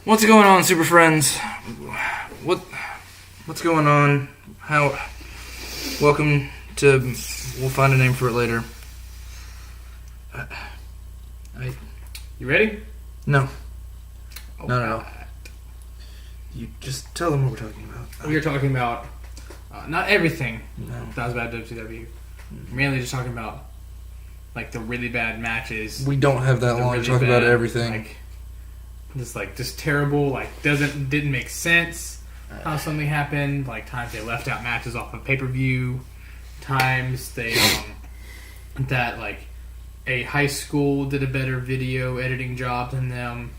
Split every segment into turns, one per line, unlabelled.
What's going on, SuperFriends? What's going on? Welcome to... We'll find a name for it later.
You ready?
No.
Oh,
No. You just tell them what we're talking about.
We are talking about not everything
No.
that was about WCW. Mainly just talking about like the really bad matches.
We don't have that
the
long
really
to talk about
bad,
everything.
Just terrible. Like didn't make sense how something happened. Like times they left out matches off of pay-per-view. Times they that like a high school did a better video editing job than them.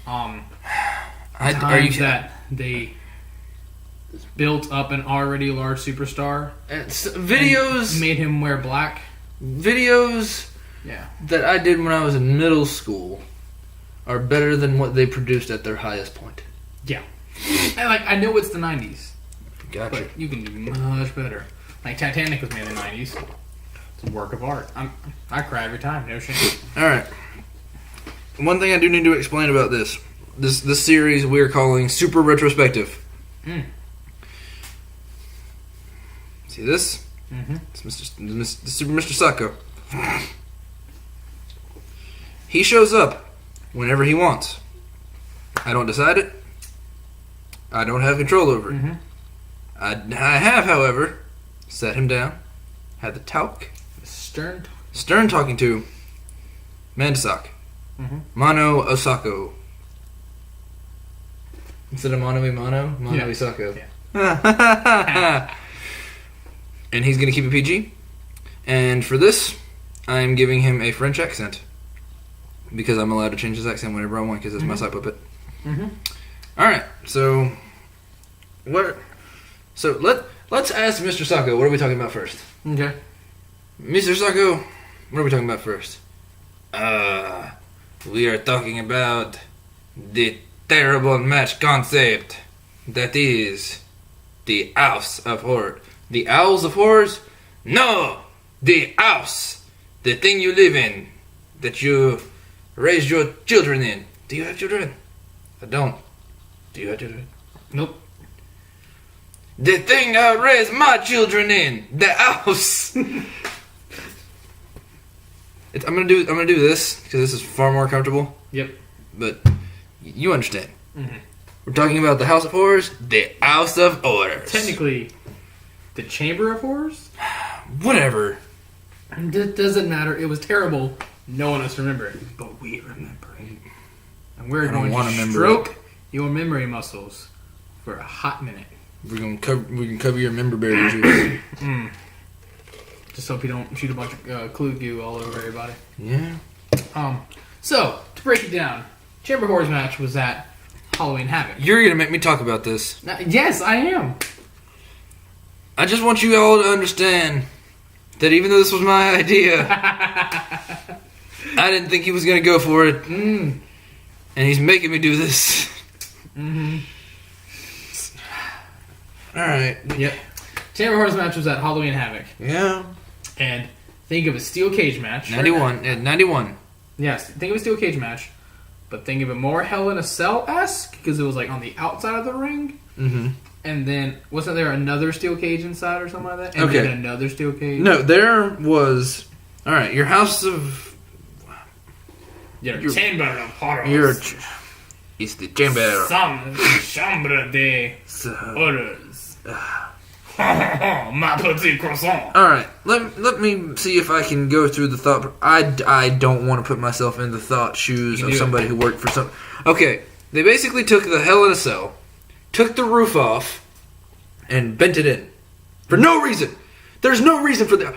Times that they built up an already large superstar.
Videos...
Made him wear black.
Videos
Yeah.
that I did when I was in middle school are better than what they produced at their highest point.
Yeah. And I know it's the 90s.
Gotcha.
But you can do much better. Like Titanic was made in the 90s. It's a work of art. I cry every time, no shame.
Alright. One thing I do need to explain about this series we are calling Super Retrospective. See this?
Mm-hmm.
It's Mr. Sacco. He shows up whenever he wants. I don't decide it. I don't have control over it.
Mm-hmm.
I have, however, sat him down, had the talk, stern talking to Mandasak.
Mm-hmm.
Mano Osako. Instead of Mano Imano, Mano
Yeah.
Isako.
Yeah.
And he's going to keep it PG. And for this, I'm giving him a French accent. Because I'm allowed to change his accent whenever I want, because it's my side puppet.
Mm-hmm.
Alright, so... let's ask Mr. Sacco, what are we talking about first?
Okay.
Mr. Sacco, what are we talking about first? We are talking about the terrible match concept that is the House of Horror. The Owls of Horrors? No! The house! The thing you live in. That you raised your children in. Do you have children? I don't. Do you have children?
Nope.
The thing I raised my children in. The house! I'm gonna do this because this is far more comfortable.
Yep.
But you understand.
Mm-hmm.
We're talking about the House of Horrors, the House of Horrors.
Technically, the Chamber of Horrors?
Whatever.
It doesn't matter. It was terrible. No one else remembered it. But we remember it. And we're going to stroke your memory muscles for a hot minute.
We can cover your member berry juice.
Just hope you don't shoot a bunch of clue goo all over everybody.
Yeah.
So, to break it down, Chamber of Horrors match was at Halloween Havoc.
You're gonna make me talk about this.
Yes, I am.
I just want you all to understand that even though this was my idea, I didn't think he was gonna go for it. And he's making me do this.
Mm-hmm.
Alright.
Yep. Chamber of Horrors match was at Halloween Havoc.
Yeah.
And think of a steel cage match.
91.
Yes, think of a steel cage match. But think of it more Hell in a Cell-esque, because it was like on the outside of the ring.
Mm-hmm.
And then, wasn't there another steel cage inside or something like that? And
Okay.
then another steel cage?
No, there was... Alright, your House of...
Your Chamber of Horrors.
It's the Chamber.
Chambre de Horrors. My petit croissant.
Alright, let me see if I can go through the thought... I don't want to put myself in the thought shoes of somebody who worked for some... Okay, they basically took the Hell in a Cell, took the roof off, and bent it in. For no reason! There's no reason for that.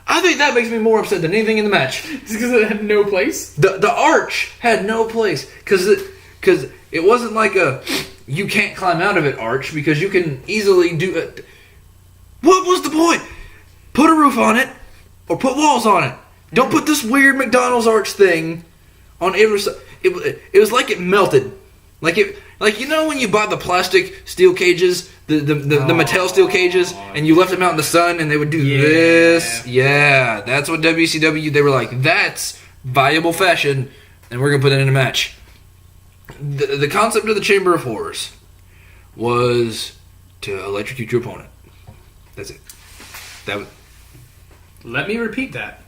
I think that makes me more upset than anything in the match.
Just because it had no place?
The arch had no place. Because it wasn't like a... You can't climb out of it arch, because you can easily do it. What was the point? Put a roof on it, or put walls on it. Don't put this weird McDonald's arch thing on every side. It was like it melted. Like you know when you buy the plastic steel cages, the Mattel steel cages, and you left them out in the sun and they would do this? Yeah, that's what WCW, they were like, that's viable fashion, and we're going to put it in a match. the concept of the Chamber of Horrors was to electrocute your opponent. That's it. That was.
Let me repeat that.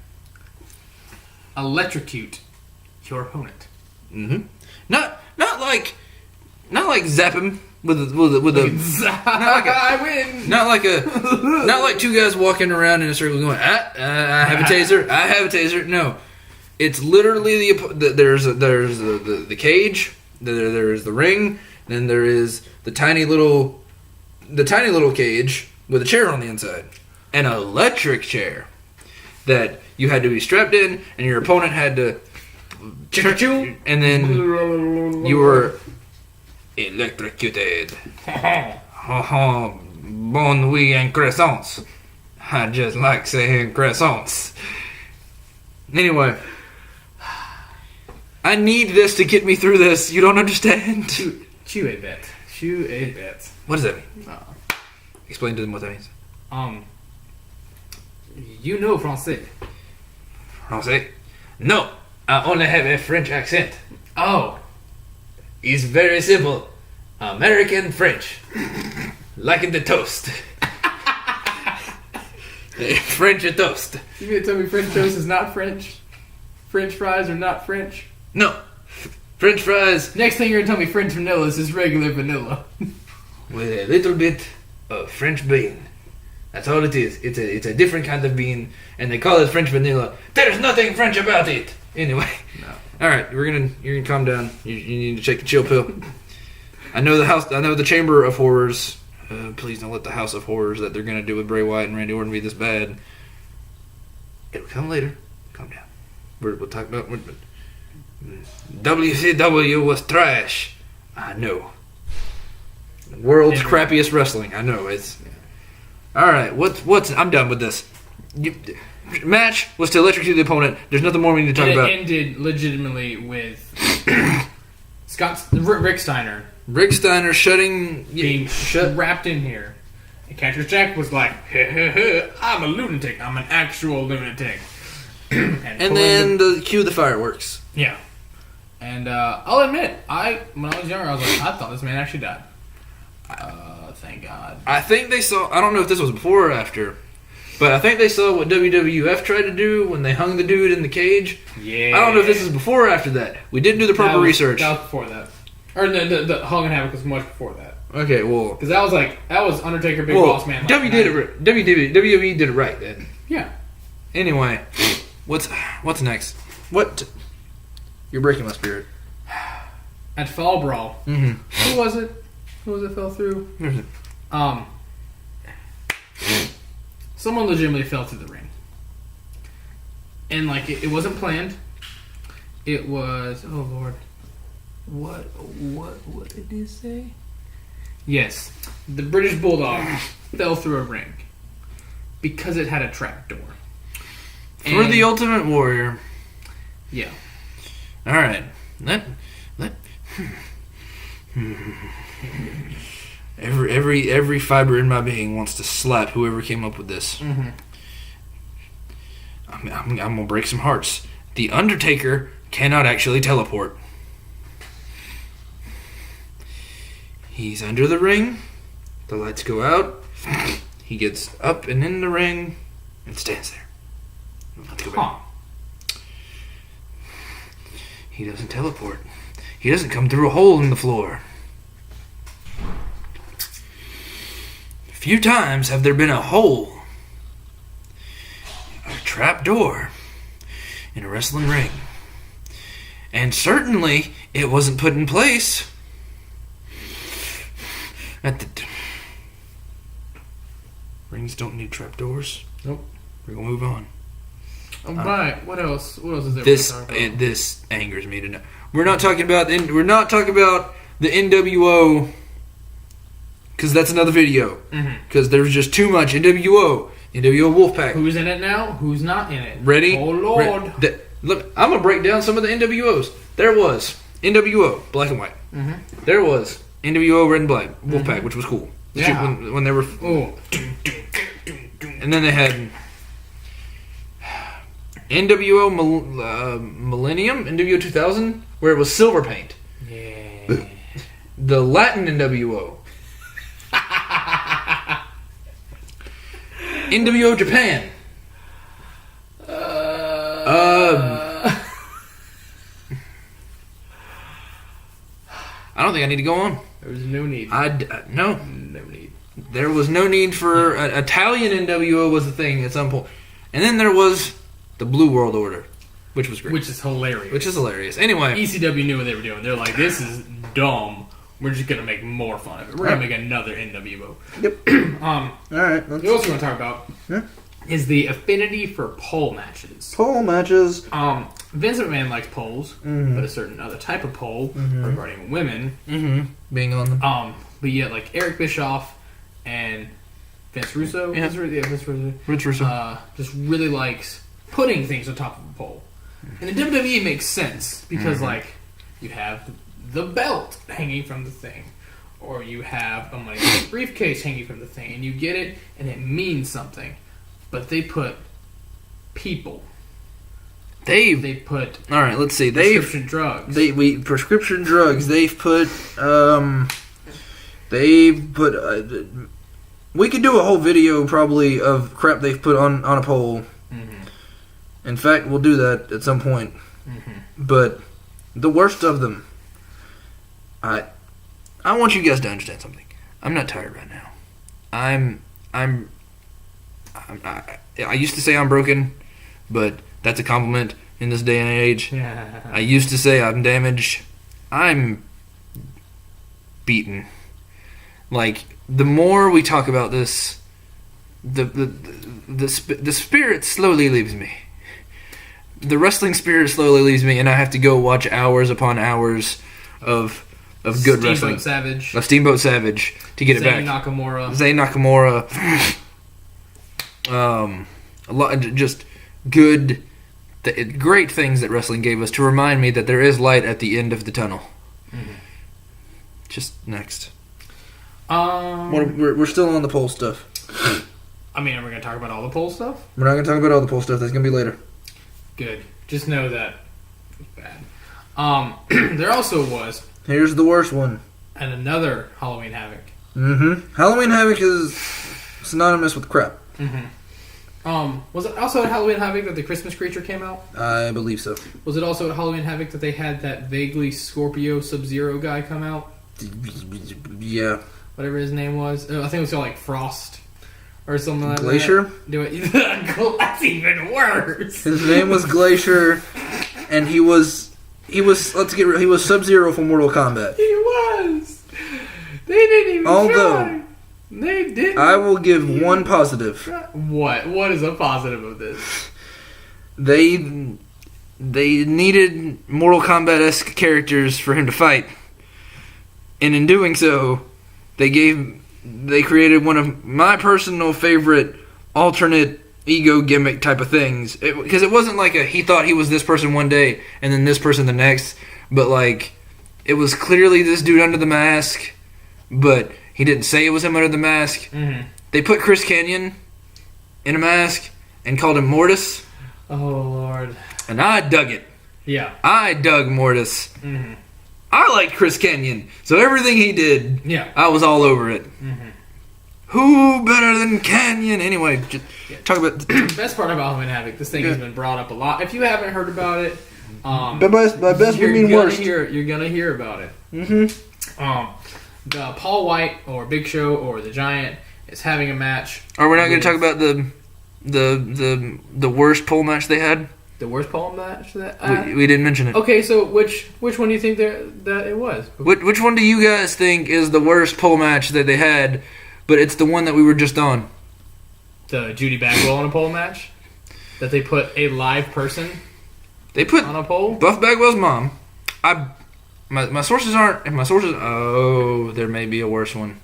Electrocute your opponent.
Mm-hmm. Not like zap him with a
I win.
not like two guys walking around in a circle going I have a taser. No, it's literally there's the cage, there's the ring, then there is the tiny little cage with a chair on the inside, an electric chair that you had to be strapped in, and your opponent had to and then you were electrocuted. Bon nuit and croissants. I just like saying croissants. Anyway, I need this to get me through this. You don't understand?
Chew a bit.
What does that mean? Explain to them what that means.
You know Francais.
Francais? No, I only have a French accent.
Oh.
It's very simple. American French. Like the toast. French toast.
You mean to tell me French toast is not French? French fries are not French?
No. French fries.
Next thing you're going to tell me French vanilla is just regular vanilla.
With a little bit of French bean. That's all it is. It's a different kind of bean, and they call it French vanilla. There's nothing French about it. Anyway.
No.
All right, you're gonna calm down. You need to take the chill pill. I know the Chamber of Horrors. Please don't let the House of Horrors that they're gonna do with Bray Wyatt and Randy Orton be this bad. It'll come later. Calm down. We'll talk about WCW was trash. I know. World's crappiest wrestling. I know it's. All right. What's? I'm done with this. Match was to electrocute the opponent. There's nothing more we need to talk about.
It ended legitimately with Rick Steiner.
Rick Steiner
being wrapped in here. And Cactus Jack was like, I'm a lunatic. I'm an actual lunatic.
and then cue the fireworks.
Yeah. And I'll admit, when I was younger, I was like, I thought this man actually died. Thank God.
I think they saw. I don't know if this was before or after, but I think they saw what WWF tried to do when they hung the dude in the cage.
Yeah.
I don't know if this is before or after that. We didn't do the proper research.
That was before that. Or the Hog and Havoc was much before that.
Okay, well,
because that was Undertaker, Big Boss Man.
WWE did it right then.
Yeah.
Anyway, what's next? What? You're breaking my spirit.
At Fall Brawl.
Mm-hmm.
Who was it? Fell through? Someone legitimately fell through the ring. And, it wasn't planned. It was... Oh, Lord. What did he say? Yes. The British Bulldog fell through a ring. Because it had a trap door.
For the Ultimate Warrior.
Yeah.
Alright. Every fiber in my being wants to slap whoever came up with this.
Mm-hmm.
I'm gonna break some hearts. The Undertaker cannot actually teleport. He's under the ring. The lights go out. He gets up and in the ring and stands there. Let's go back. He doesn't teleport. He doesn't come through a hole in the floor. Few times have there been a hole, a trap door, in a wrestling ring. And certainly it wasn't put in place at the... Rings don't need trap doors.
Nope.
We're going to move on.
Alright, what else? What else is there?
This angers me to know. We're not talking about the NWO, because that's another video. Because there's just too much NWO Wolfpack.
Who's in it now? Who's not in it?
Ready?
Oh Lord!
Look, I'm gonna break down some of the NWOs. There was NWO Black and White. There was NWO Red and Black Wolfpack, which was cool.
Yeah.
When they were.
Oh.
And then they had NWO Millennium, NWO 2000, where it was silver paint.
Yeah.
the Latin NWO, NWO Japan. I don't think I need to go on.
There was no need.
No.
No need.
There was no need for Italian NWO was a thing at some point, and then there was the Blue World Order, which was great.
Which is hilarious.
Anyway,
ECW knew what they were doing. They're like, this is dumb. We're just gonna make more fun of it. We're gonna make another NWO.
Yep. All right.
The else we're gonna talk about is the affinity for pole matches.
Pole matches.
Vince McMahon likes poles, but a certain other type of pole regarding women.
Being on them.
But yet, like Eric Bischoff and Vince Russo, Vince Russo, just really likes putting things on top of a pole. And the WWE makes sense because, like, you have the belt hanging from the thing, or you have a money briefcase hanging from the thing, and you get it, and it means something. But they put people. They put
all right. Let's see.
Prescription drugs.
Prescription drugs. They've put. We could do a whole video probably of crap they've put on a pole. In fact, we'll do that at some point. But the worst of them. I want you guys to understand something. I'm not tired right now. I used to say I'm broken, but that's a compliment in this day and age. I used to say I'm damaged. I'm beaten. Like, the more we talk about this, the spirit slowly leaves me. The wrestling spirit slowly leaves me, and I have to go watch hours upon hours of good wrestling. Steamboat Savage to get it back. Zayn Nakamura. A lot, just good, great things that wrestling gave us to remind me that there is light at the end of the tunnel. Just next. We're still on the pole stuff.
I mean, are we going to talk about all the pole stuff?
We're not going to talk about all the pole stuff. That's going to be later.
Good. Just know that it was bad. There also was...
Here's the worst one.
And another Halloween Havoc.
Halloween Havoc is synonymous with crap.
Was it also at Halloween Havoc that the Christmas creature came out?
I believe so.
Was it also at Halloween Havoc that they had that vaguely Scorpio Sub-Zero guy come out?
Yeah.
Whatever his name was. I think it was called like Frost or something like
Glacier?
that. Glacier? That's even worse.
His name was Glacier, and he was Sub-Zero from Mortal Kombat.
He was. They didn't even try. They didn't.
I will give one positive.
What? What is a positive of this?
They needed Mortal Kombat-esque characters for him to fight. And in doing so, they created one of my personal favorite alternate ego gimmick type of things. Because it wasn't like he thought he was this person one day and then this person the next. But like, it was clearly this dude under the mask. But he didn't say it was him under the mask. They put Chris Kanyon in a mask and called him Mortis.
Oh, Lord.
And I dug it.
Yeah.
I dug Mortis. I liked Chris Kanyon. So everything he did, I was all over it. Who better than Kanyon? Anyway, just talk about...
The best part about Halloween Havoc, this thing has been brought up a lot. If you haven't heard about it...
by best we mean worst.
You're going to hear about it. Paul White or Big Show or The Giant is having a match.
Are we not going to talk about the worst pole match they had?
The worst pole match that
we didn't mention it.
Okay, so which one do you think that it was?
Which one do you guys think is the worst pole match that they had? But it's the one that we were just on.
The Judy Bagwell on a pole match that they put a live person.
They put
on a pole.
Buff Bagwell's mom. My sources aren't. Oh, there may be a worse one.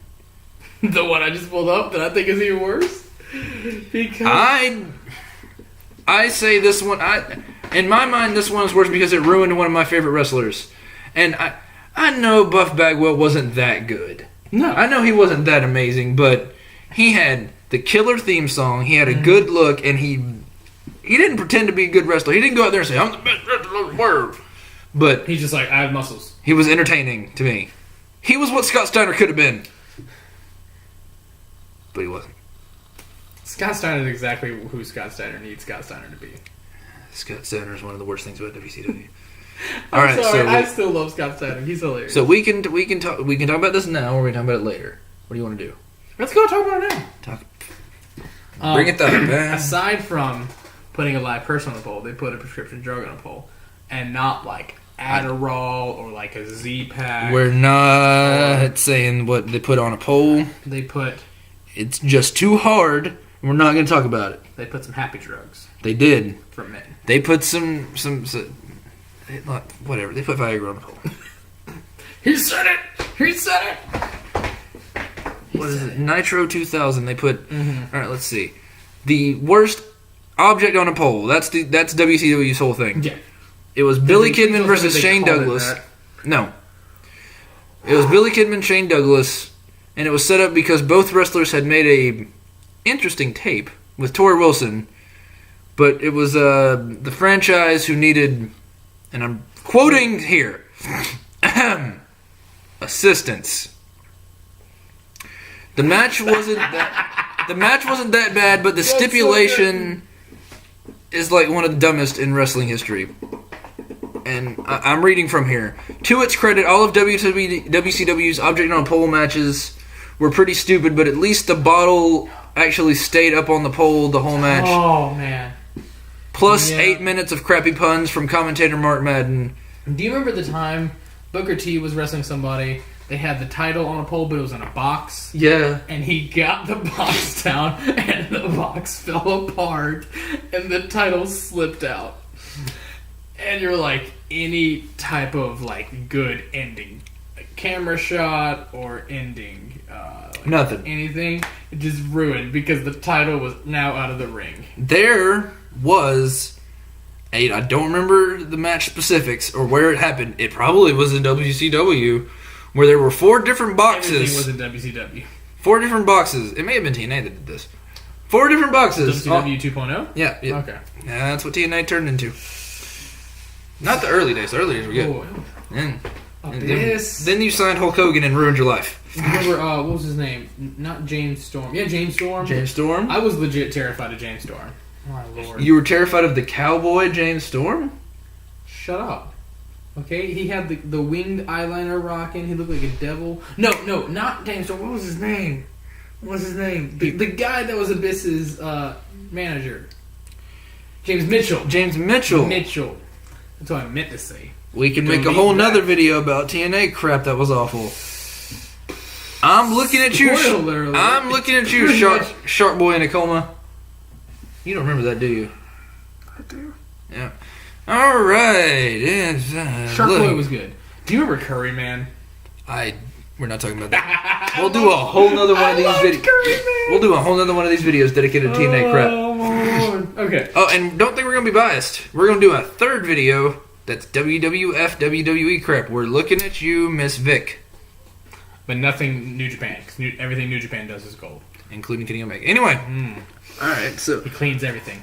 The one I just pulled up that I think is even worse. Because
I say this one. In my mind, this one is worse because it ruined one of my favorite wrestlers. And I know Buff Bagwell wasn't that good.
No,
I know he wasn't that amazing, but he had the killer theme song. He had a good look, and he didn't pretend to be a good wrestler. He didn't go out there and say, "I'm the best wrestler in the world." But
he's just like, I have muscles.
He was entertaining to me. He was what Scott Steiner could have been. But he wasn't.
Scott Steiner is exactly who Scott Steiner needs Scott Steiner to be.
Scott Steiner is one of the worst things about WCW.
I'm sorry, I still love Scott Steiner. He's hilarious.
So we can talk about this now, or we can talk about it later. What do you want to do?
Let's go talk about it now.
Bring it back.
Aside from putting a live person on the pole, they put a prescription drug on a pole, and not like Adderall or like a Z-Pack.
We're not saying what they put on a pole.
They put.
It's just too hard, and we're not going to talk about it.
They put some happy drugs.
They did.
For men.
They put some whatever. They put Viagra on the pole.
He said it. He said it.
What is it? Nitro 2000. They put. All right, let's see. The worst object on a pole. That's WCW's whole thing.
Yeah.
It was Billy Kidman versus Shane Douglas. No. It was Billy Kidman, Shane Douglas, and it was set up because both wrestlers had made a interesting tape with Tori Wilson, but it was the franchise who needed, and I'm quoting here, assistance. The match wasn't that bad, but the stipulation is like one of the dumbest in wrestling history. And I'm reading from here. To its credit, all of WCW's object on a pole matches were pretty stupid, but at least the bottle actually stayed up on the pole the whole match.
Oh, man.
Plus 8 minutes of crappy puns from commentator Mark Madden.
Do you remember the time Booker T was wrestling somebody? They had the title on a pole, but it was in a box.
Yeah.
And he got the box down, and the box fell apart, and the title slipped out. And you're like, any type of like good ending, a camera shot or ending,
nothing,
anything, it just ruined because the title was now out of the ring.
There was I don't remember the match specifics or where it happened. It probably was in WCW, where there were 4 different boxes.
Everything was in WCW.
4 different boxes. It may have been TNA that did this. 4 different boxes.
WCW 2.0?
Yeah.
Okay.
Yeah, that's what TNA turned into. Not the early days. The early days were good. Then you signed Hulk Hogan and ruined your life.
Remember, what was his name? Not James Storm. Yeah, James Storm.
James Storm?
I was legit terrified of James Storm. Oh, my Lord.
You were terrified of the cowboy James Storm?
Shut up. Okay, he had the winged eyeliner rocking. He looked like a devil. No, not James Storm. What was his name? The guy that was Abyss's manager. James Mitchell. Mitchell. That's what I meant to say.
We can make a whole nother video about TNA crap that was awful. I'm looking at you. I'm looking at you, Shark Boy in a coma. You don't remember that, do you?
I do.
Yeah. All right.
Shark Boy was good. Do you remember Curry Man?
We're not talking about that. We'll do a whole nother one of these videos. We'll do a whole nother one of these videos dedicated to TNA crap.
Okay.
Oh, and don't think we're gonna be biased. We're gonna do a third video that's WWF WWE crap. We're looking at you, Miss Vic.
But nothing New Japan, because everything New Japan does is gold,
including Kenny Omega. Anyway, all right. So
he cleans everything.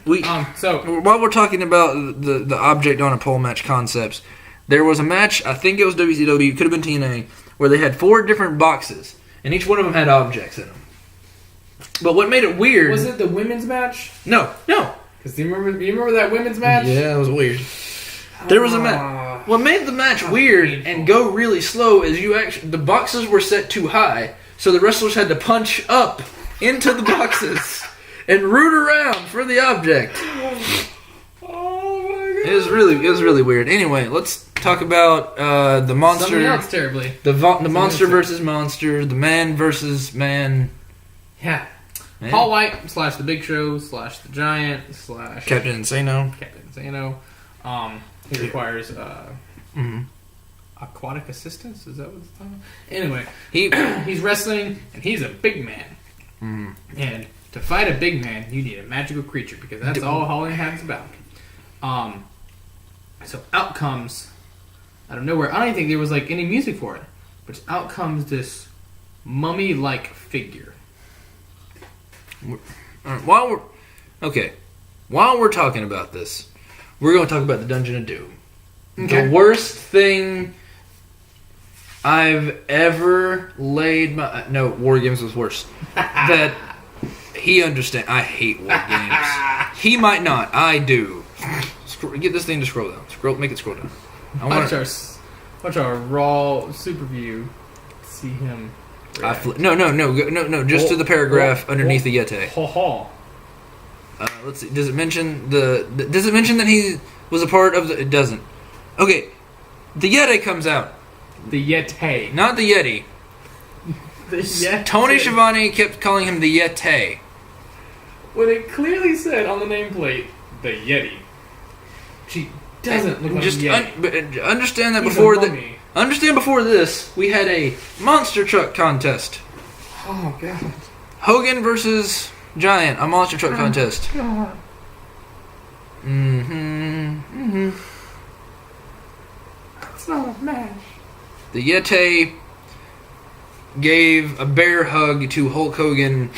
So while we're talking about the object on a pole match concepts, there was a match. I think it was WCW. Could have been TNA, where they had 4 different boxes, and each one of them had objects in them. But what made it weird...
Was it the women's match?
No.
Because you remember that women's match?
Yeah, it was weird. There was a match. What made the match weird and go really slow is the boxes were set too high, so the wrestlers had to punch up into the boxes and root around for the object.
Oh my god!
It was really weird. Anyway, let's talk about the monster.
Something else terribly.
The monster versus monster. The man versus man.
Yeah. Man. Paul White / The Big Show / The Giant /
Captain Insano.
He requires aquatic assistance. Is that what it's called? Anyway, he's wrestling and he's a big man. Mm-hmm. And to fight a big man, you need a magical creature because that's all Halloween Hand's about. So out comes, out of nowhere. I don't even think there was like any music for it, but out comes this mummy-like figure.
While we're talking about this, we're going to talk about the Dungeon of Doom. Okay. The worst thing I've ever laid my... No, War Games was worse. That he understand. I hate War Games. He might not. I do. Get this thing to scroll down. Make it scroll down.
Watch our Raw Super View. See him.
No. Just to the paragraph underneath the Yeti. Let's see. Does it mention Does it mention that he was a part of the? It doesn't. Okay. The Yeti comes out.
The Yeti.
Not the Yeti.
The Yeti.
Tony Schiavone kept calling him the Yeti.
When it clearly said on the nameplate, the Yeti. She doesn't look like a Yeti.
Understand that before this, we had a monster truck contest.
Oh, God.
Hogan versus Giant, a monster truck contest.
God. It's not a match.
The Yeti gave a bear hug to Hulk Hogan.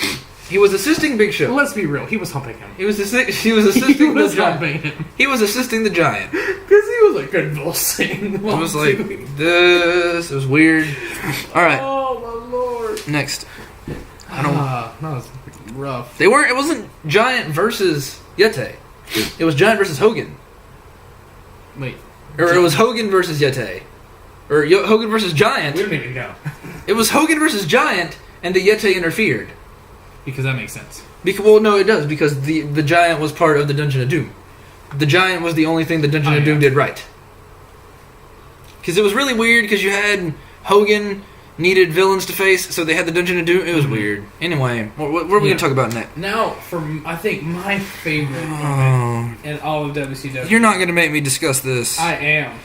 He was assisting Big Show.
Let's be real. He was humping him.
He was assisting the Giant. He was assisting the Giant.
Because he was like convulsing.
It was like this. It was weird. All right.
Oh my lord.
Next.
That was rough.
It wasn't Giant versus Yeti. It was Giant versus Hogan.
Wait.
Or it was Hogan versus Yeti. Or Hogan versus Giant.
We don't even know.
It was Hogan versus Giant, and the Yeti interfered.
Because that makes sense.
Well, no, it does, because the Giant was part of the Dungeon of Doom. The Giant was the only thing the Dungeon of Doom did right. Because it was really weird, because you had Hogan needed villains to face, so they had the Dungeon of Doom. It was weird. Anyway, what are we going to talk about next?
Now, I think my favorite moment in all of WCW.
You're not going to make me discuss this.
I am.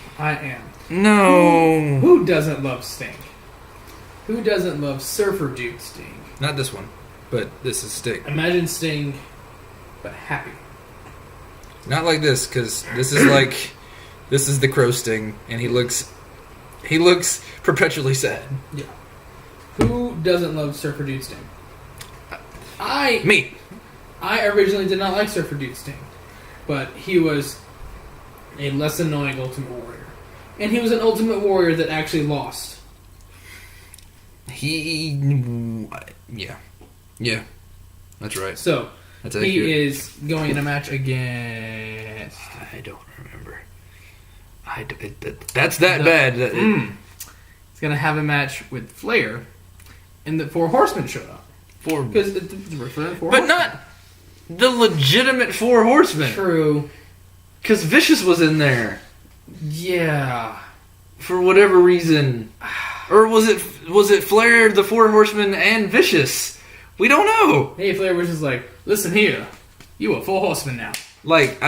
No.
Who doesn't love Sting? Who doesn't love Surfer Dude Sting?
Not this one, but this is Sting.
Imagine Sting, but happy.
Not like this, because this is the Crow Sting, and he looks perpetually sad.
Yeah. Who doesn't love Surfer Dude Sting?
Me.
I originally did not like Surfer Dude Sting, but he was a less annoying Ultimate Warrior. And he was an Ultimate Warrior that actually lost.
Yeah, that's right.
So,
that's
he
accurate.
is going in a match against...
I don't remember. That's that bad.
He's going to have a match with Flair, and the Four Horsemen showed up. Because
But not the legitimate Four Horsemen.
True.
Because Vicious was in there.
Yeah.
For whatever reason. Or was it Flair, the Four Horsemen, and Vicious? We don't know.
Hey, Flair was just like, listen here, you a Four Horseman now.
Like,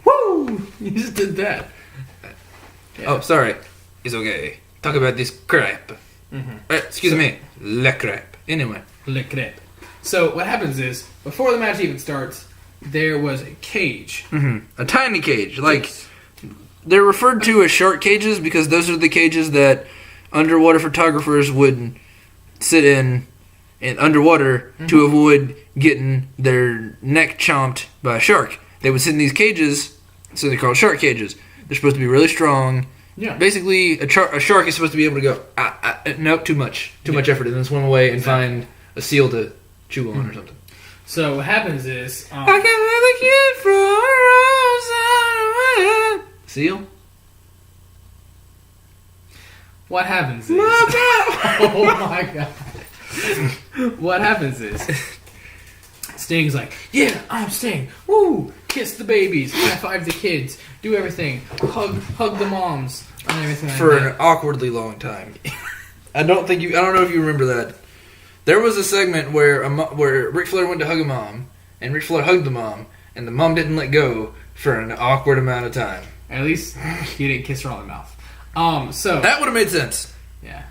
Woo! You just did that.
Yeah. Oh, sorry. It's okay. Talk about this crap. Excuse me. Le crap. Anyway.
Le crap. So, what happens is, before the match even starts, there was a cage.
A tiny cage. Like, they're referred to as shark cages because those are the cages that underwater photographers would sit in underwater to avoid getting their neck chomped by a shark. They would sit in these cages, so they're called shark cages. They're supposed to be really strong.
Yeah.
Basically, a shark is supposed to be able to go, nope, too much effort, and then swim away and find a seal to chew on or something.
So what happens is...
I can the kid from Seal?
What happens is... oh my god. What happens is... Sting's like, yeah, I'm Sting. Woo! Kiss the babies, high five the kids, do everything, hug the moms, and everything
for
like that.
an awkwardly long time. I don't know if you remember that. There was a segment where Ric Flair went to hug a mom, and Ric Flair hugged the mom, and the mom didn't let go for an awkward amount of time.
At least he didn't kiss her on the mouth. So
that would have made sense.
Yeah,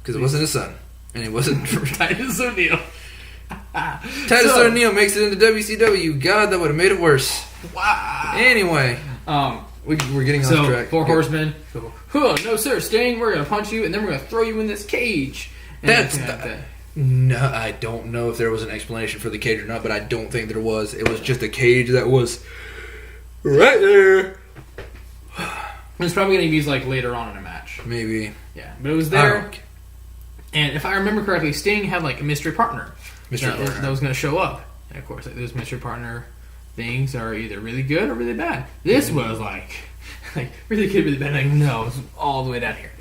because it wasn't his son, and it wasn't
Titus O'Neil.
Titus O'Neil makes it into WCW. God, that would have made it worse.
Wow.
Anyway, we're getting off track.
Four Horsemen go, no sir, Sting, we're gonna punch you, and then we're gonna throw you in this cage.
No, I don't know if there was an explanation for the cage or not, but I don't think there was. It was just a cage that was right there.
It's probably going to be used like later on in a match.
Maybe.
Yeah, but it was there. And if I remember correctly, Sting had like a mystery partner that was going to show up. And of course, like, those mystery partner things are either really good or really bad. This was like really good, really bad. Like, no, it's all the way down here.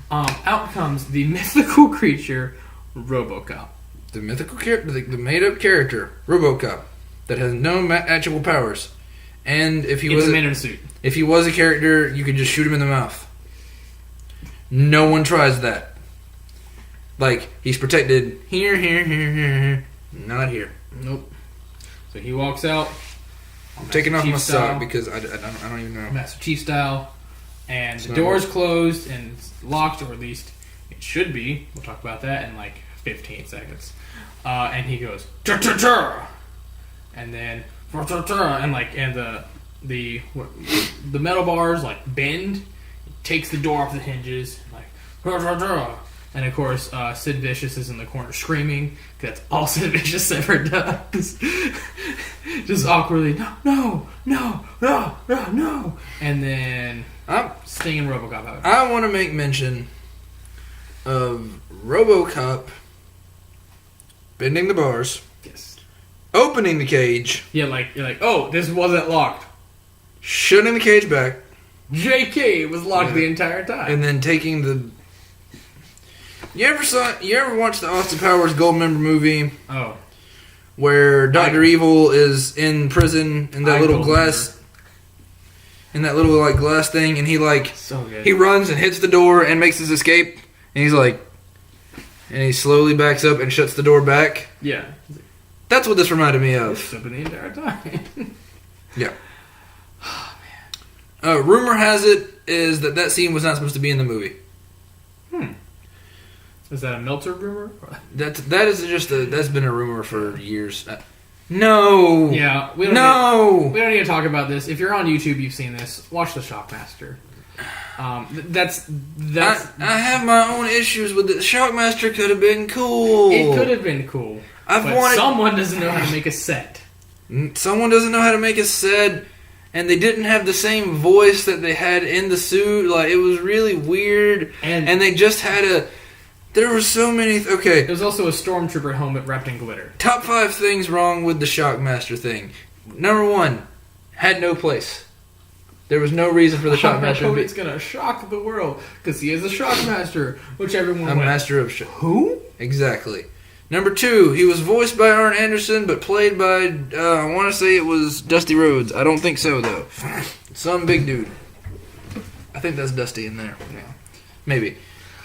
Out comes the mythical creature, RoboCop.
The mythical character, the made-up character, RoboCop, that has no actual powers. And if he was
a man in a suit.
If he was a character, you could just shoot him in the mouth. No one tries that. Like, he's protected here. Not here.
Nope. So he walks out.
I'm taking off my sock because I don't even know.
Master Chief style. And the door's closed and it's locked, or at least it should be. We'll talk about that in like 15 seconds. And he goes, "Tur-tur-tur!" And then, and the metal bars like bend, takes the door off the hinges, like, "Tur-tur-tur!" And of course, Sid Vicious is in the corner screaming. That's all Sid Vicious ever does. Just awkwardly, no. And then Sting and RoboCop out.
I want to make mention of RoboCop bending the bars.
Yes.
Opening the cage.
Yeah, you're like, oh, this wasn't locked.
Shutting the cage back.
JK was locked the entire time.
And then taking the... You ever watch the Austin Powers Goldmember movie?
Oh.
Where Dr. Evil is in prison in that little glass... In that little, like, glass thing, and he, like...
So good.
He runs and hits the door and makes his escape, and he's like... And he slowly backs up and shuts the door back.
Yeah.
That's what this reminded me of.
It's open the entire time.
Yeah. Oh, man. Rumor has it is that scene was not supposed to be in the movie.
Is that a Meltzer rumor?
That is just that's been a rumor for years. No.
Yeah. We don't need to talk about this. If you're on YouTube, you've seen this. Watch the Shockmaster. That's.
I have my own issues with it. Shockmaster could have been cool.
It could have been cool. Someone doesn't know how to make a set.
Someone doesn't know how to make a set, and they didn't have the same voice that they had in the suit. Like, it was really weird, and they just had a. There were so many... Okay.
There was also a Stormtrooper helmet wrapped in glitter.
Top 5 things wrong with the Shockmaster thing. Number 1, had no place. There was no reason for the Shockmaster to be...
It's going to shock the world, because he is a Shockmaster, which everyone
went... A master of...
Who?
Exactly. Number 2, he was voiced by Arn Anderson, but played by... I want to say it was Dusty Rhodes. I don't think so, though. Some big dude. I think that's Dusty in there. Yeah. Maybe.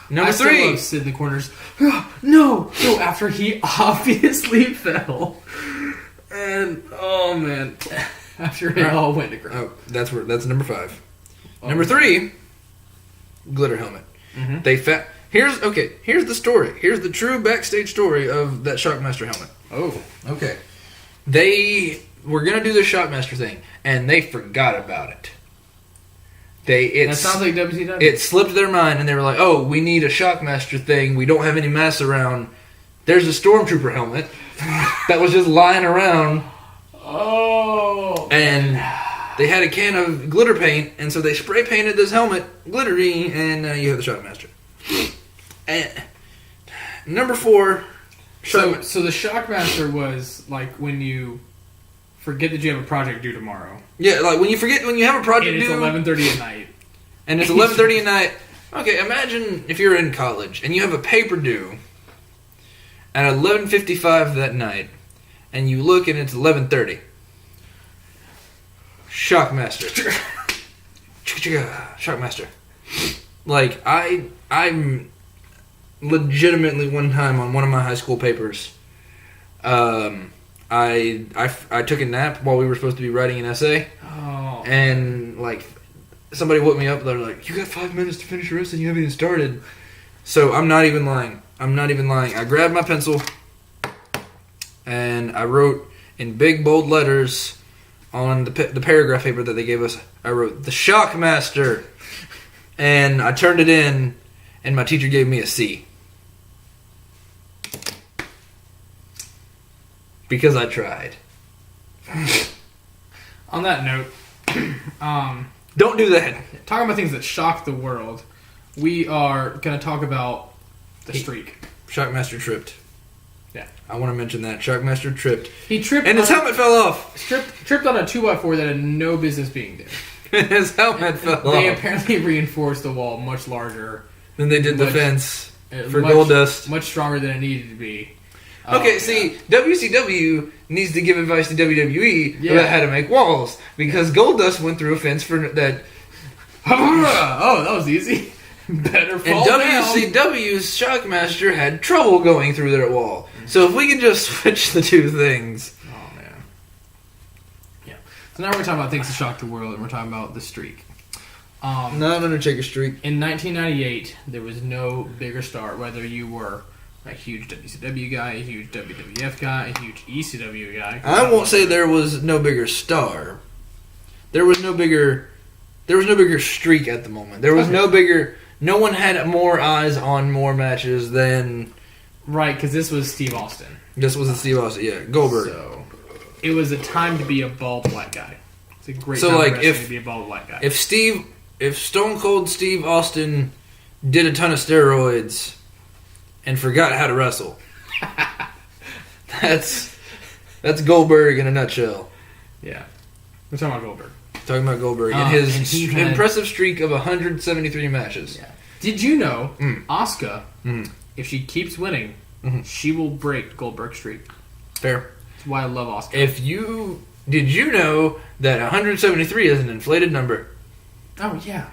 Number 3.
Still love Sid in the corners. No, after he obviously fell. And, oh man. After it all went to ground.
Oh, that's number 5. Oh. Number 3, glitter helmet. Mm-hmm. Here's the story. Here's the true backstage story of that Shockmaster helmet.
Oh.
Okay. They were going to do the Shockmaster thing, and they forgot about it.
That sounds like WCW.
It slipped their mind, and they were like, oh, we need a Shockmaster thing. We don't have any masks around. There's a Stormtrooper helmet that was just lying around.
Oh.
And they had a can of glitter paint, and so they spray painted this helmet glittery, and you have the Shockmaster. And number 4...
So the Shockmaster was like when you... Forget that you have a project due tomorrow.
Yeah, like when you have a project due...
And it's 11:30 at night.
And it's 11:30 at night. Okay, imagine if you're in college and you have a paper due at 11:55 that night, and you look and it's 11:30. Shockmaster. Shockmaster. Like, I'm legitimately one time on one of my high school papers, I took a nap while we were supposed to be writing an essay.
Oh.
And, like, somebody woke me up. They're like, you got 5 minutes to finish your essay and you haven't even started. So I'm not even lying. I grabbed my pencil and I wrote in big, bold letters on the paragraph paper that they gave us, I wrote, the Shockmaster. And I turned it in and my teacher gave me a C. Because I tried.
On that note,
Don't do that.
Talking about things that shock the world, we are going to talk about the streak.
Shockmaster tripped.
Yeah.
I want to mention that. Shockmaster tripped.
He tripped
and his helmet fell off.
Tripped on a 2x4 that had no business being there.
His helmet fell off.
They apparently reinforced the wall much larger.
Then they did the fence for
much,
Goldust.
Much stronger than it needed to be.
Okay, see, WCW needs to give advice to WWE about how to make walls. Because Goldust went through a fence for that.
Oh, that was easy. Better fall
And
down.
WCW's Shockmaster had trouble going through that wall. So if we can just switch the two things.
Oh, man. Yeah. So now we're talking about things that shock the world, and we're talking about the streak.
Not Undertaker streak.
In 1998, there was no bigger star, whether you were a huge WCW guy, a huge WWF guy, a huge ECW guy.
I won't say there was no bigger star. There was no bigger streak at the moment. There was no bigger. No one had more eyes on more matches than.
Right, because this was Steve Austin.
This was Steve Austin. Yeah, Goldberg.
So it was a time to be a bald black guy. It's a great
So,
time
like,
for wrestling to be a bald black guy.
If Stone Cold Steve Austin did a ton of steroids and forgot how to wrestle, that's Goldberg in a nutshell.
Yeah, we're talking about Goldberg.
Talking about Goldberg and his
and he had-
impressive streak of 173 matches.
Yeah. Did you know Asuka, if she keeps winning, she will break Goldberg's streak?
Fair.
That's why I love Asuka.
Did you know that 173 is an inflated number?
Oh, yeah.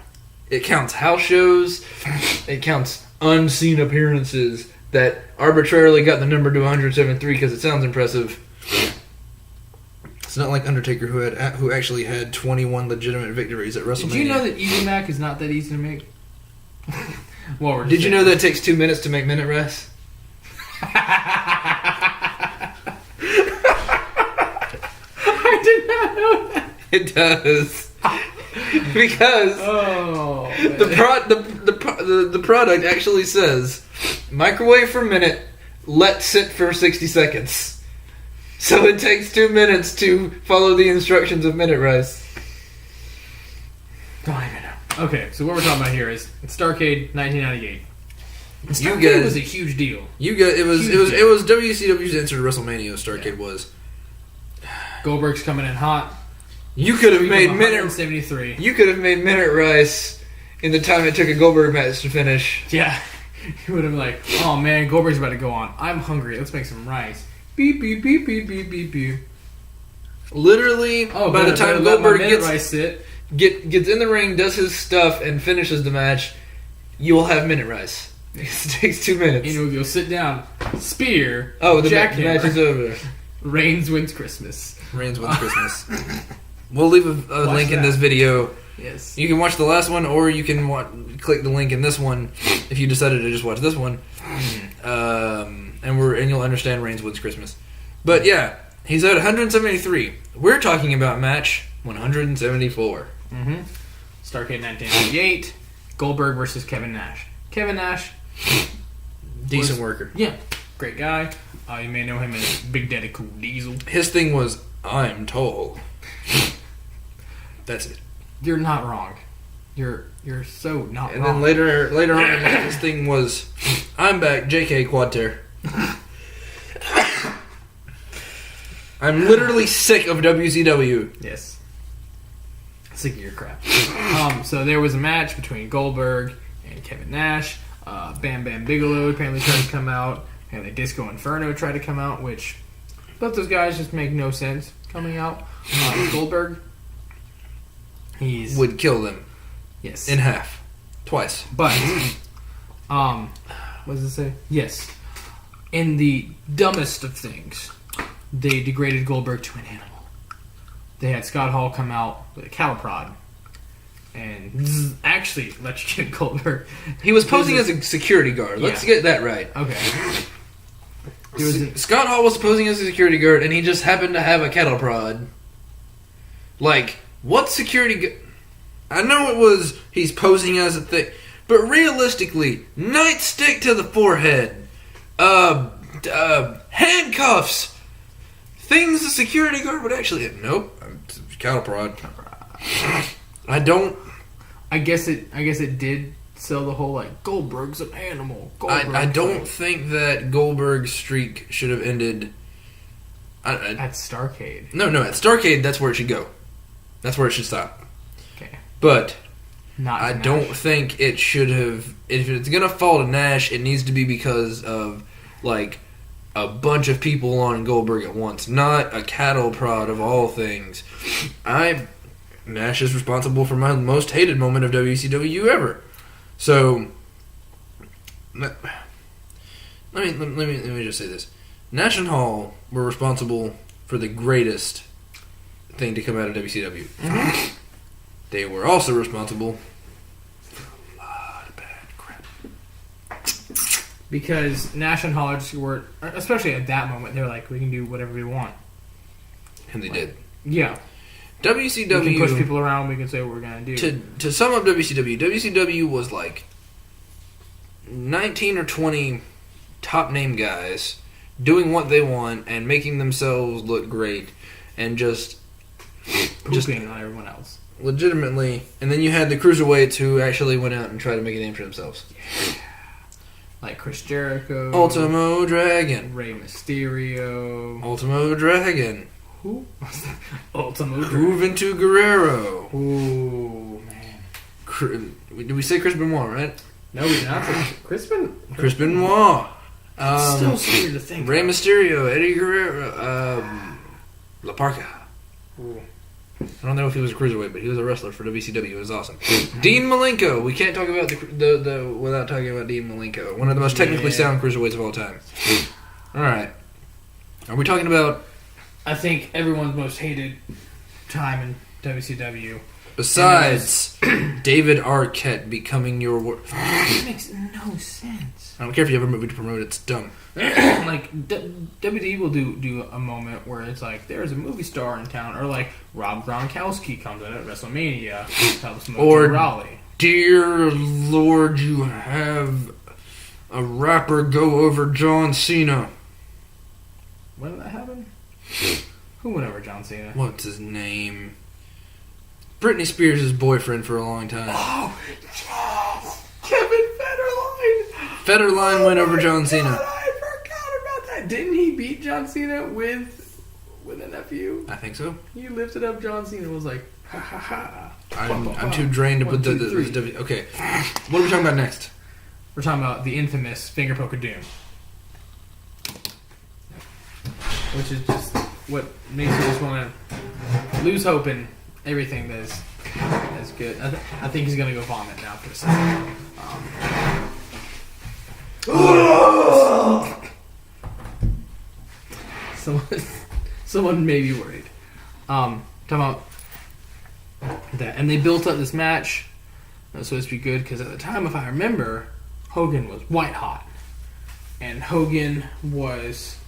It counts house shows. It counts unseen appearances that arbitrarily got the number to 173 because it sounds impressive. It's not like Undertaker who actually had 21 legitimate victories at WrestleMania.
Did you know that Easy Mac is not that easy to make?
Did you know that it takes 2 minutes to make minute rest?
I did not know that.
It does. Because the product actually says microwave for a minute, let sit for 60 seconds. So it takes 2 minutes to follow the instructions of minute rice.
Don't even know. Okay, so what we're talking about here is Starrcade 1998.
You
Starrcade
guys,
was a huge deal.
it was WCW's answer to WrestleMania. Starrcade was.
Goldberg's coming in hot.
You could have made minute
173.
You could have made minute rice in the time it took a Goldberg match to finish.
Yeah, you would have been like, oh man, Goldberg's about to go on. I'm hungry. Let's make some rice. Beep beep beep beep beep beep beep.
Literally, by the time Goldberg gets in the ring, does his stuff, and finishes the match, you will have minute rice. It takes 2 minutes.
And you'll sit down, spear.
Oh, the
jackhammer.
match is over.
Reigns wins Christmas.
Reigns wins Christmas. We'll leave a link in this video.
Yes.
You can watch the last one, or you can click the link in this one if you decided to just watch this one. And you'll understand Reigns wins Christmas. But yeah, he's at 173. We're talking about match 174.
Mm-hmm. Starrcade 1998. Goldberg versus Kevin Nash. Kevin Nash,
Decent worker.
Yeah, great guy. You may know him as Big Daddy Cool Diesel.
His thing was, I'm tall. That's it.
You're not wrong. You're so not
and
wrong.
And then later on, his thing was, I'm back, JK Quad Tear. I'm literally sick of WCW.
Yes. Sick of your crap. So there was a match between Goldberg and Kevin Nash. Bam Bam Bigelow apparently tried to come out. And the Disco Inferno tried to come out, which both those guys just make no sense coming out. Goldberg,
would kill them.
Yes.
In half. Twice.
But, what does it say? Yes. In the dumbest of things, they degraded Goldberg to an animal. They had Scott Hall come out with a cattle prod and actually electrocuted Goldberg.
He was posing as a security guard.
Yeah.
Let's get that right.
Okay.
Scott Hall was posing as a security guard, and he just happened to have a cattle prod. Like, what security... I know it was he's posing as a thing, but realistically, nightstick to the forehead, handcuffs, things a security guard would actually... Nope, cattle prod. I don't.
I guess it did sell the whole like Goldberg's an animal.
I don't think that Goldberg's streak should have ended.
At Starrcade.
No, at Starrcade, that's where it should go. That's where it should stop.
Okay.
But
Not
I
Nash.
don't think it should have. If it's gonna fall to Nash, it needs to be because of like a bunch of people on Goldberg at once, not a cattle prod of all things. Nash is responsible for my most hated moment of WCW ever. So let me just say this: Nash and Hall were responsible for the greatest thing to come out of WCW. They were also responsible for a lot of bad crap.
Because Nash and Hall just were, especially at that moment, they were like, we can do whatever we want.
And they did.
Yeah.
WCW...
We can push people around, we can say what we're going to do.
To sum up WCW was like 19 or 20 top name guys doing what they want and making themselves look great and just
Pooping on everyone else.
Legitimately. And then you had the cruiserweights who actually went out and tried to make a name for themselves.
Yeah. Like Chris Jericho.
Ultimo Dragon.
Rey Mysterio.
Ultimo Dragon.
Who? Ultimo Dragon.
Juventud Guerrero.
Ooh, man.
Did we say Chris Benoit, right?
No, we did not say Chris
Benoit.
Still scary to think.
Rey Mysterio, Eddie Guerrero, La Parka.
Ooh.
I don't know if he was a cruiserweight, but he was a wrestler for WCW. It was awesome. Dean Malenko. We can't talk about the without talking about Dean Malenko. One of the most technically sound cruiserweights of all time. All right. Are we talking about...
I think everyone's most hated time in WCW.
Besides David Arquette becoming your...
That makes no sense.
I don't care if you have a movie to promote. It's dumb.
Like WWE will do a moment where it's like there's a movie star in town, or like Rob Gronkowski comes in at WrestleMania, helps Mojo Rawley.
Dear Lord, you have a rapper go over John Cena.
When did that happen? Who went over John Cena?
What's his name? Britney Spears' boyfriend for a long time.
Oh, yes! Kevin
Federline went over John Cena.
I forgot about that. Didn't he beat John Cena with a nephew?
I think so.
He lifted up John Cena and was like, ha ha ha.
I'm too drained to put the okay. What are we talking about next?
We're talking about the infamous finger poke of doom, which is just what makes you just want to lose hope in everything that's good. I think he's gonna go vomit now for a second. Someone may be worried. Talking about that, and they built up this match so it's supposed to be good because at the time, if I remember, Hogan was white hot, and Hogan was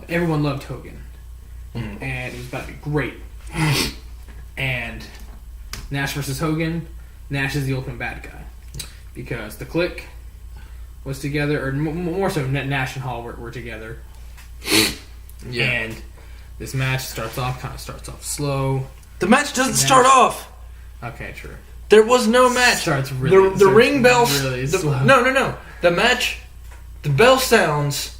everyone loved Hogan, and it was about to be great. And Nash versus Hogan, Nash is the ultimate bad guy because the Clique was together, or more so Nash and Hall were together.
Yeah.
And this match starts off slow.
The match doesn't start off.
Okay, true.
There was no match.
Starts really
the ring bell.
Really slow.
No. The match. The bell sounds.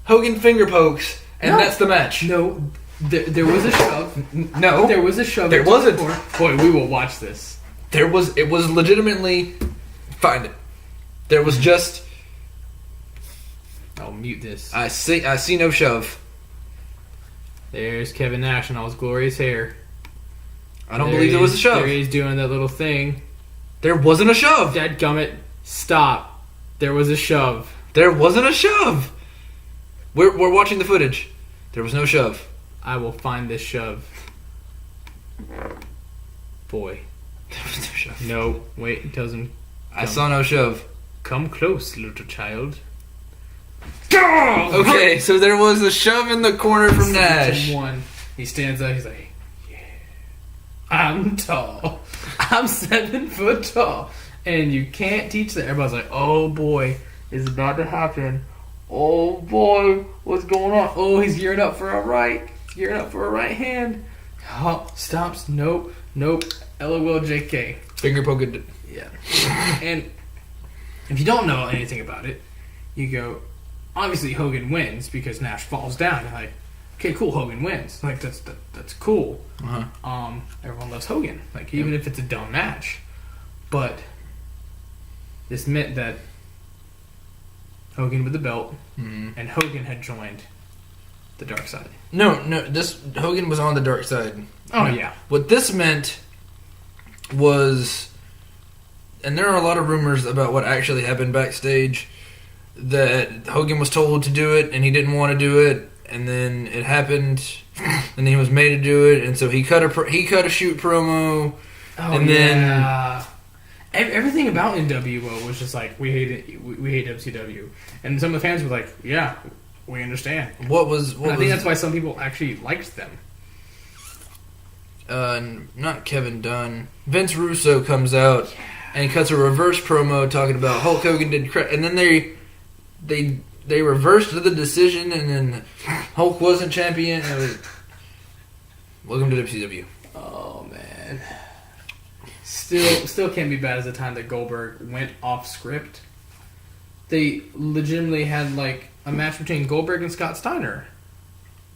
Hogan finger pokes, and that's the match.
No, there was a shove.
No,
there was a shove.
There wasn't.
Boy, we will watch this.
It was legitimately. Find it. There was just.
I'll mute this.
I see no shove.
There's Kevin Nash and all his glorious hair.
I don't believe there was a shove.
There he's doing that little thing.
There wasn't a shove.
Dadgummit, stop. There was a shove.
There wasn't a shove. We're watching the footage. There was no shove.
I will find this shove. Boy.
There was no shove.
No, wait, it doesn't.
I saw no shove.
Come close, little child.
Okay, so there was a shove in the corner from Nash.
He stands up, he's like, yeah, I'm tall. I'm 7 foot tall. And you can't teach that. Everybody's like, oh boy, it's about to happen. Oh boy, what's going on? Oh, he's gearing up for a right. He's gearing up for a right hand. Oh, stops. Nope. Nope. LOL JK.
Finger poking.
Yeah. And if you don't know anything about it, you go, obviously Hogan wins because Nash falls down. You're like, okay, cool, Hogan wins. Like, that's cool. Everyone loves Hogan. Like, even if it's a dumb match. But this meant that Hogan with the belt and Hogan had joined the dark side.
No, this Hogan was on the dark side.
Oh, yeah.
What this meant was, and there are a lot of rumors about what actually happened backstage, that Hogan was told to do it and he didn't want to do it, and then it happened, and he was made to do it, and so he cut a shoot promo, then
everything about NWO was just like, we hate it, we hate WCW, and some of the fans were like, yeah, we understand.
I
think that's why some people actually liked them.
Not Kevin Dunn. Vince Russo comes out and he cuts a reverse promo talking about Hulk Hogan did crap, and then they reversed the decision, and then Hulk wasn't champion. Welcome to WCW.
Oh man, still can't be bad as the time that Goldberg went off script. They legitimately had like a match between Goldberg and Scott Steiner,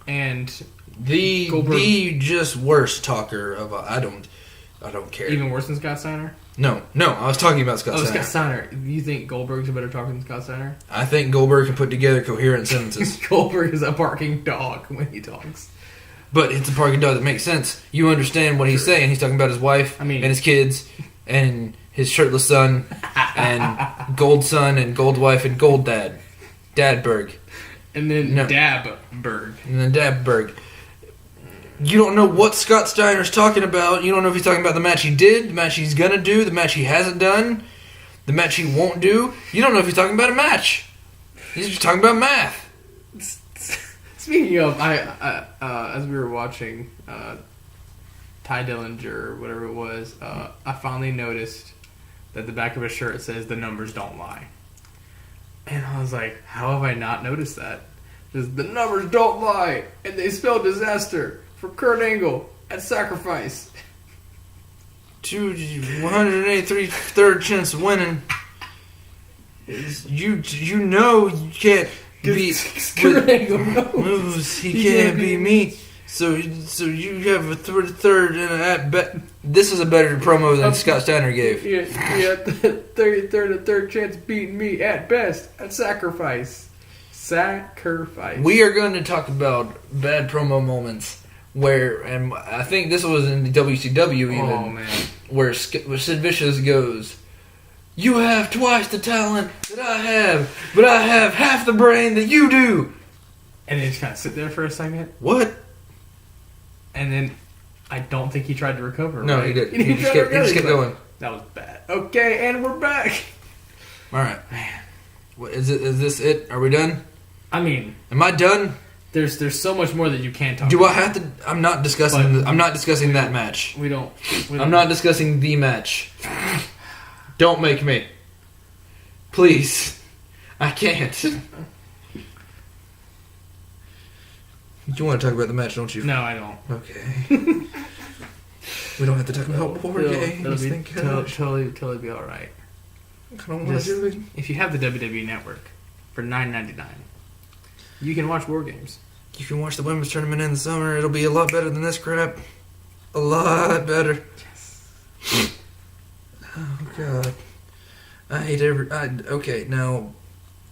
and
the just worst talker of I don't care.
Even worse than Scott Steiner?
No, I was talking about Scott Steiner.
Scott Steiner. You think Goldberg's a better talker than Scott Steiner?
I think Goldberg can put together coherent sentences.
Goldberg is a barking dog when he talks.
But it's a barking dog that makes sense. You understand what he's saying. He's talking about his wife and his kids and his shirtless son and gold son and gold wife and gold dad. Dadberg.
And then Dabberg.
And then Dabberg. You don't know what Scott Steiner's talking about. You don't know if he's talking about the match he did, the match he's gonna do, the match he hasn't done, the match he won't do. You don't know if he's talking about a match. He's just talking about math.
Speaking of, I as we were watching Ty Dillinger or whatever it was, I finally noticed that the back of his shirt says "The numbers don't lie," and I was like, "How have I not noticed that?" Because the numbers don't lie, and they spell disaster for Kurt Angle at Sacrifice.
183 third chance of winning. You know you can't beat
Kurt Angle
moves. He can't beat me. So you have a third and at bet. This is a better promo than Scott Steiner gave.
Yeah, 33rd and third chance beating me at best at Sacrifice.
We are going to talk about bad promo moments where, and I think this was in the WCW even, where Sid Vicious goes, "You have twice the talent that I have, but I have half the brain that you do."
And then just kind of sit there for a second.
What?
And then I don't think he tried to recover.
No,
right?
he didn't. He just kept going.
That was bad. Okay, and we're back.
All right, man. What is it? Is this it? Are we done?
I mean,
am I done?
There's so much more that you can't talk about.
Do I have to? I'm not discussing. I'm not discussing that match.
I'm
not discussing the match. Don't make me. Please. I can't. You want to talk about the match, don't you?
No, I don't.
Okay. We don't have to talk about war games.
It'll totally be all right.
I don't want to do it.
If you have the WWE Network for $9.99, you can watch War Games.
You can watch the women's tournament in the summer. It'll be a lot better than this crap. A lot better.
Yes.
Oh God. I hate okay, now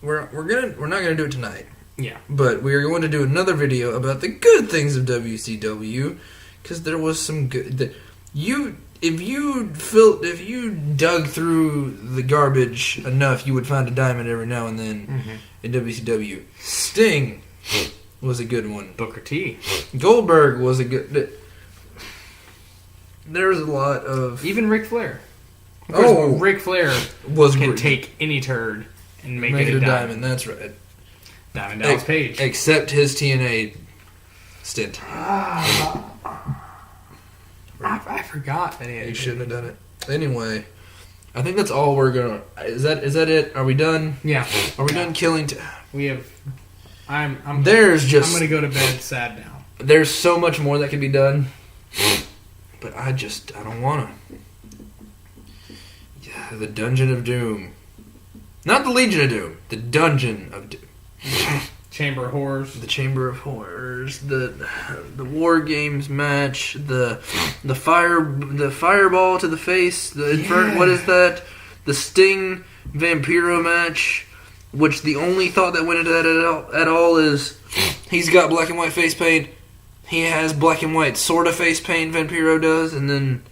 we're not gonna do it tonight.
Yeah.
But we are going to do another video about the good things of WCW, because there was some good. If you dug through the garbage enough, you would find a diamond every now and then in WCW. Sting was a good one.
Booker T.
Goldberg was a good. There's a lot of
even Ric Flair. Of course, Ric Flair can take any turd and make it a diamond.
That's right.
Diamond Dallas Page.
Except his TNA stint.
I forgot that
he shouldn't have done it. Anyway, I think that's all we're gonna. Is that it? Are we done?
Yeah.
Are we done killing?
We have. I'm
gonna
go to bed sad now.
There's so much more that can be done. But I don't want to. Yeah, the Dungeon of Doom. Not the Legion of Doom. The Dungeon of Doom.
Chamber of Horrors.
The Chamber of Horrors. The War Games match. The fireball to the face. The Inferno. What is that? The Sting Vampiro match. Which the only thought that went into that at all is he's got black and white face paint. He has black and white sort of face paint. Vampiro does, and then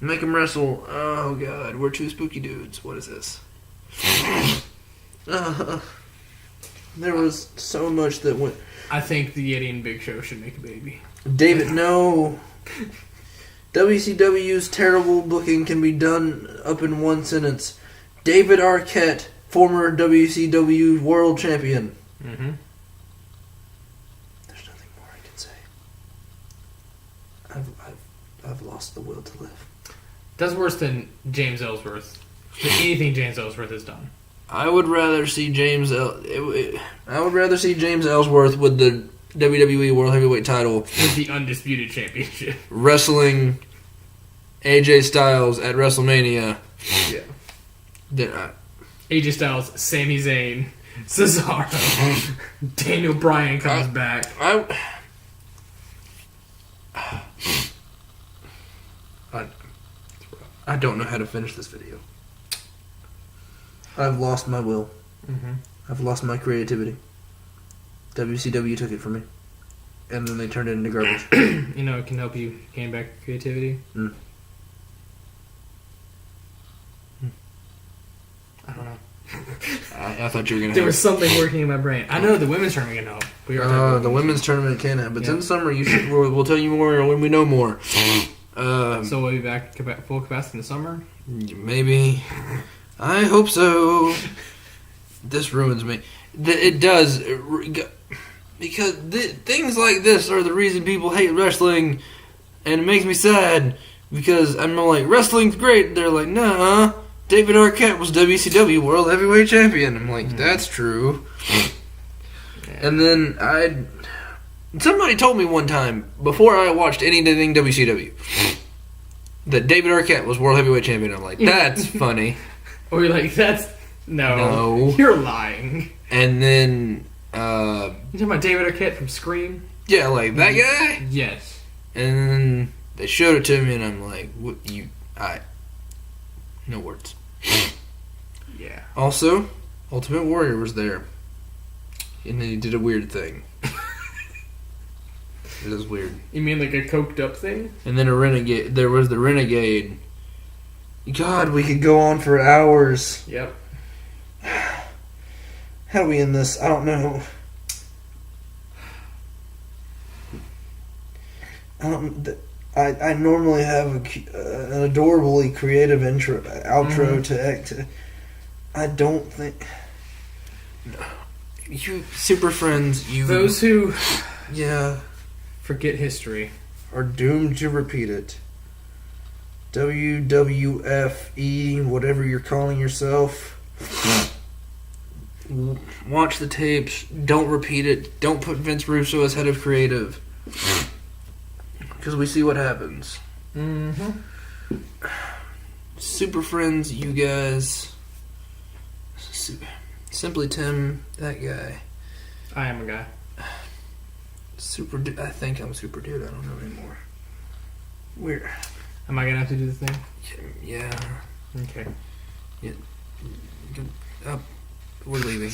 make him wrestle. Oh god, we're two spooky dudes. What is this? There was so much that went.
I think the Yeti and Big Show should make a baby.
David, no. WCW's terrible booking can be done up in one sentence. David Arquette, former WCW World Champion.
Mm-hmm.
There's nothing more I can say. I've lost the will to live.
That's worse than James Ellsworth. Anything James Ellsworth has done.
I would rather see James Ellsworth with the WWE World Heavyweight title
With the Undisputed Championship.
wrestling AJ Styles at WrestleMania.
Yeah.
Then
AJ Styles, Sami Zayn, Cesaro, Daniel Bryan comes back.
I don't know how to finish this video. I've lost my will.
Mm-hmm.
I've lost my creativity. WCW took it from me. And then they turned it into garbage.
You know, it can help you gain back creativity. I don't know.
I thought you were going to
There was something working in my brain. I know the women's tournament can help.
The women's tournament can have. But in the summer, we'll tell you more when we know more.
So we'll be back full capacity in the summer?
Maybe. I hope so. This ruins me. It does. Because things like this are the reason people hate wrestling. And it makes me sad. Because I'm like, wrestling's great. They're like, nah. David Arquette was WCW World Heavyweight Champion. I'm like, that's true. And then somebody told me one time, before I watched anything WCW, that David Arquette was World Heavyweight Champion. I'm like, that's funny.
Or you're like, no. You're lying.
And then
You talking about David Arquette from Scream?
Yeah, like that guy?
Yes.
And then they showed it to me and I'm like, no words.
Yeah.
Also, Ultimate Warrior was there. And then he did a weird thing. It is weird.
You mean like a coked up thing?
And then there was the Renegade. God, we could go on for hours.
Yep.
How do we end this? I don't know. I normally have an adorably creative outro to act. I don't think you Super Friends.
Those who
forget
history
are doomed to repeat it. WWFE, whatever you're calling yourself. Watch the tapes. Don't repeat it. Don't put Vince Russo as head of creative. Because we see what happens.
Mm-hmm.
Super Friends, you guys. SimplyTim, that guy.
I am a guy.
I think I'm SuperDude. I don't know anymore.
Am I gonna have to do the thing?
Yeah.
Okay.
Yeah. We're leaving.